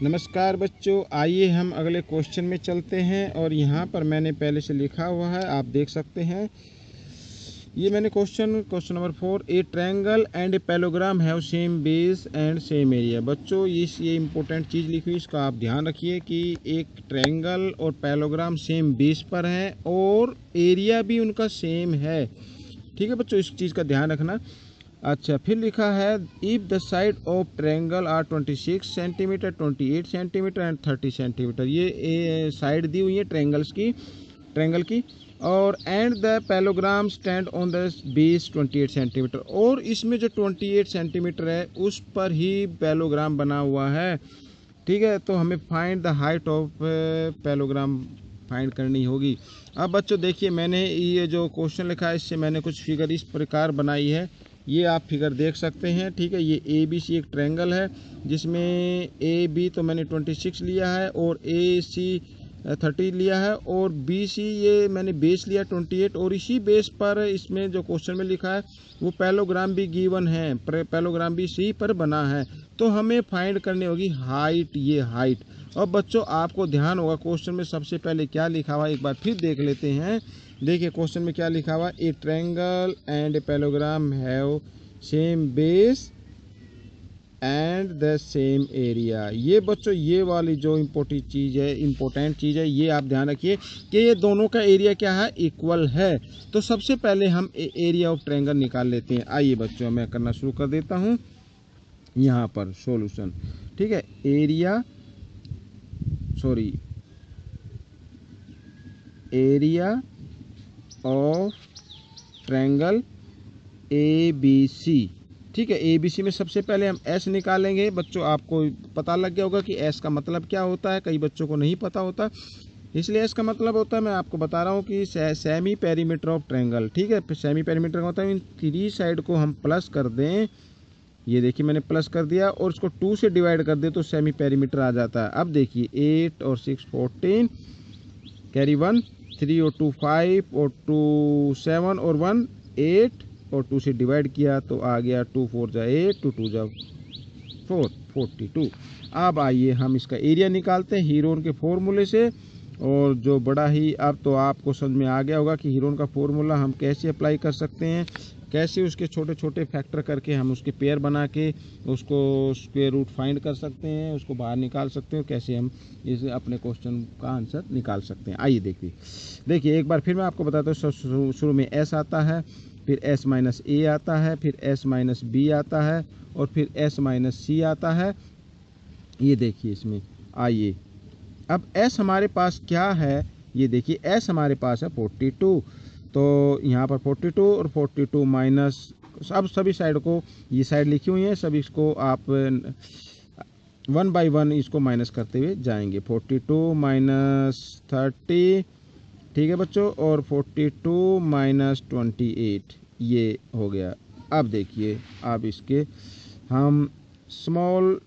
नमस्कार बच्चों, आइए हम अगले क्वेश्चन में चलते हैं। और यहाँ पर मैंने पहले से लिखा हुआ है, आप देख सकते हैं। ये मैंने question number 4, A triangle and A parallelogram have same base and same area. बच्चों ये इंपॉर्टेंट चीज़ लिखी हुई, इसका आप ध्यान रखिए कि एक ट्रायंगल और पैलोग्राम सेम बेस पर है और एरिया भी उनका सेम है। ठीक है बच्चों, इस चीज़ का ध्यान रखना। अच्छा, फिर लिखा है if the side of triangle are 26 centimetre, 28 centimetre and 30 centimetre. ये साइड दी हुई है ट्रायंगल की और and the parallelogram stand on the base 28 centimetre. और इसमें जो 28 सेंटीमीटर है उस पर ही पैलोग्राम बना हुआ है। ठीक है, तो हमें find the height of parallelogram find करनी होगी। अब बच्चों देखिए, मैंने ये जो क्वेश्चन लिखा है इससे मैंने कुछ फिगर इस प्रकार बनाई है। ये आप फिगर देख सकते हैं। ठीक है, ये ए बी सी एक ट्रायंगल है जिसमें ए बी तो मैंने 26 लिया है और ए सी 30 लिया है और बी सी ये मैंने बेस लिया 28। और इसी बेस पर इसमें जो क्वेश्चन में लिखा है वो पैलोग्राम भी गिवन है, पैलोग्राम भी सी पर बना है। तो हमें फाइंड करनी होगी हाइट, ये हाइट। और बच्चों आपको ध्यान होगा क्वेश्चन में सबसे पहले क्या लिखा हुआ है, एक बार फिर देख लेते हैं। देखिए क्वेश्चन में क्या लिखा हुआ, ए triangle and A parallelogram have same base and the same area. ये बच्चों ये वाली जो इम्पोर्टेंट चीज़ है ये आप ध्यान रखिए कि ये दोनों का एरिया क्या है, इक्वल है। तो सबसे पहले हम एरिया ऑफ ट्रायंगल निकाल लेते हैं। आइए बच्चों मैं करना शुरू कर देता हूँ यहाँ पर सॉल्यूशन। ठीक है, area of triangle A B C. ठीक है, ए बी सी में सबसे पहले हम एस निकालेंगे। बच्चों आपको पता लग गया होगा कि एस का मतलब क्या होता है, कई बच्चों को नहीं पता होता, इसलिए एस का मतलब होता है, मैं आपको बता रहा हूँ कि सेमी पेरीमीटर ऑफ ट्रायंगल। ठीक है, सेमी पेरीमीटर का होता है इन 3 साइड को हम प्लस कर दें। ये देखिए मैंने प्लस कर दिया और इसको 2 से डिवाइड कर दे तो सेमी पेरीमीटर आ जाता है। अब देखिए 8 और 6 14, कैरी 1, 3 और 2 5 और 2 7 और 1 8 और 2 से डिवाइड किया तो आ गया 2 4 जा 8, 2 2 जा 4, 42। अब आइए हम इसका एरिया निकालते हैं हीरोन के फॉर्मूले से। और जो बड़ा ही, अब तो आपको समझ में आ गया होगा कि हीरोन का फॉर्मूला हम कैसे अप्लाई कर सकते हैं, कैसे उसके छोटे छोटे फैक्टर करके हम उसके पेयर बना के उसको स्क्वायर रूट फाइंड कर सकते हैं, उसको बाहर निकाल सकते हैं, कैसे हम इस अपने क्वेश्चन का आंसर निकाल सकते हैं। आइए देखिए एक बार फिर मैं आपको बताता हूँ। शुरू में एस आता है, फिर एस माइनस ए आता है, फिर एस माइनस बी आता है और फिर एस माइनस सी आता है। ये देखिए इसमें, आइए अब एस हमारे पास क्या है, ये देखिए एस हमारे पास है 42। तो यहाँ पर 42 और 42 माइनस, अब सभी साइड को, ये साइड लिखी हुई है, सभी इसको आप 1 बाई 1 इसको माइनस करते हुए जाएंगे। 42 माइनस 30, ठीक है बच्चों, और 42 माइनस 28 ये हो गया। अब देखिए, अब इसके हम स्मॉल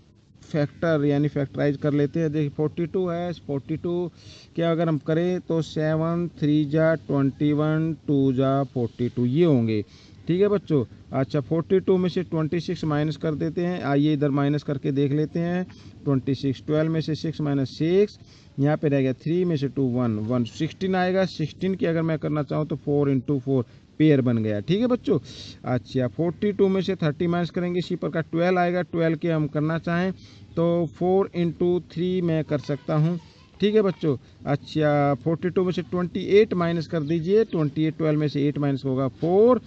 फैक्टर यानी फैक्टराइज कर लेते हैं। देखिए 42 है, 42 क्या अगर हम करें तो 7 3 जा 21, 2 जा 42 ये होंगे। ठीक है बच्चों। अच्छा 42 में से 26 माइनस कर देते हैं। आइए इधर माइनस करके देख लेते हैं। 26, 12 में से 6 माइनस 6, यहाँ पे रह गया 3 में से 2 1 1, 16 आएगा। 16 की अगर मैं करना चाहूँ तो 4 × 4 पेयर बन गया। ठीक है बच्चों। अच्छा 42 में से 30 माइनस करेंगे, इसी प्रकार 12 आएगा। 12 के हम करना चाहें तो 4 × 3 मैं कर सकता हूँ। ठीक है बच्चों। अच्छा 42 में से 28 माइनस कर दीजिए। 28, 12 में से 8 माइनस होगा 4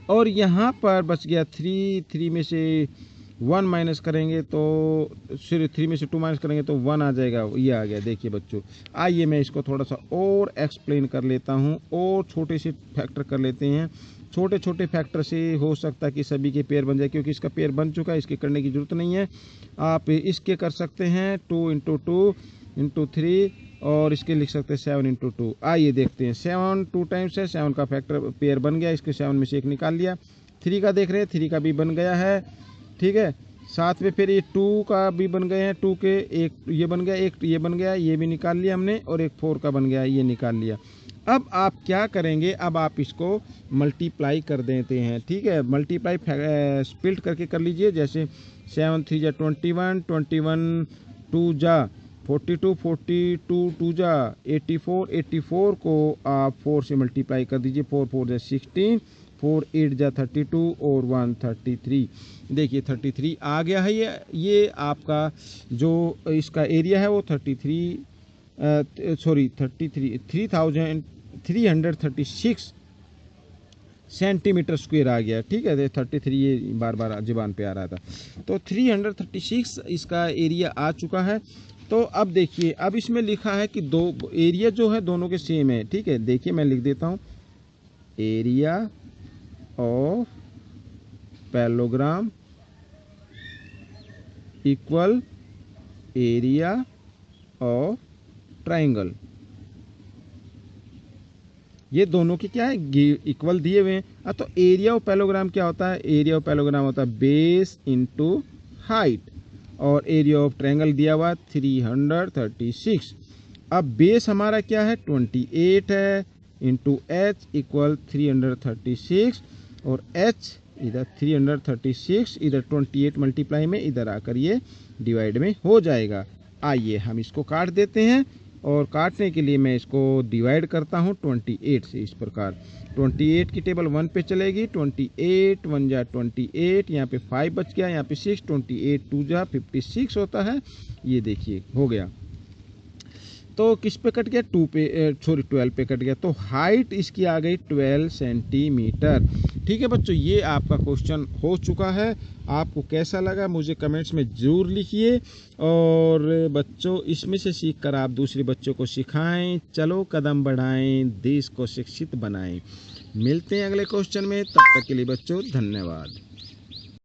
और यहाँ पर बच गया 3 में से 1 माइनस करेंगे तो सिर्फ 3 में से 2 माइनस करेंगे तो 1 आ जाएगा, ये आ गया। देखिए बच्चों, आइए मैं इसको थोड़ा सा और एक्सप्लेन कर लेता हूँ और छोटे से फैक्टर कर लेते हैं। छोटे छोटे फैक्टर से हो सकता है कि सभी के पेयर बन जाए, क्योंकि इसका पेयर बन चुका है, इसके करने की ज़रूरत नहीं है। आप इसके कर सकते हैं 2 × 2 × 3 और इसके लिख सकते हैं 7 × 2। आइए देखते हैं। 7 2 टाइम्स है, 7 का फैक्टर पेयर बन गया, इसके 7 में से 1 निकाल लिया। 3 का देख रहे हैं, 3 का भी बन गया है। ठीक है, साथ में फिर ये 2 का भी बन गए हैं, 2 के एक ये बन गया, एक ये बन गया, ये भी निकाल लिया हमने, और एक 4 का बन गया, ये निकाल लिया। अब आप क्या करेंगे, अब आप इसको मल्टीप्लाई कर देते हैं। ठीक है, मल्टीप्लाई स्प्लिट करके कर लीजिए। जैसे 7 3 जा 21, 21 2 जा 42, 42 2 जा 84, 84 को आप 4 से मल्टीप्लाई कर दीजिए, 4 4 जा 16, 4 8 जा 32 और 1 33। देखिए 33 आ गया है। ये आपका जो इसका एरिया है वो 336 सेंटीमीटर स्क्वायर आ गया। ठीक है, 33 ये बार बार जुबान पे आ रहा था। तो 336 इसका एरिया आ चुका है। तो अब देखिए, अब इसमें लिखा है कि दो एरिया जो है दोनों के सेम है। ठीक है, देखिए मैं लिख देता हूँ, area of parallelogram equal area of triangle. ये दोनों की क्या है, इक्वल दिए हुए हैं। तो एरिया ऑफ पैरेललोग्राम क्या होता है, एरिया ऑफ पैरेललोग्राम होता है बेस इंटू हाइट, और एरिया ऑफ ट्रायंगल दिया हुआ 336। अब बेस हमारा क्या है 28 है, इंटू एच इक्वल 336, और एच इधर 336 इधर 28 मल्टीप्लाई में इधर आकर ये डिवाइड में हो जाएगा। आइए हम इसको काट देते हैं, और काटने के लिए मैं इसको डिवाइड करता हूँ 28 से। इस प्रकार 28 की टेबल 1 पे चलेगी, 28 1 जा 28, यहाँ पे 5 बच गया, यहाँ पे 6, 28 2 जा 56 होता है। ये देखिए हो गया। तो किस पे कट गया, 12 पे कट गया। तो हाइट इसकी आ गई 12 सेंटीमीटर। ठीक है बच्चों, ये आपका क्वेश्चन हो चुका है। आपको कैसा लगा मुझे कमेंट्स में ज़रूर लिखिए, और बच्चों इसमें से सीखकर आप दूसरे बच्चों को सिखाएं। चलो कदम बढ़ाएं, देश को शिक्षित बनाएं। मिलते हैं अगले क्वेश्चन में, तब तक के लिए बच्चों धन्यवाद।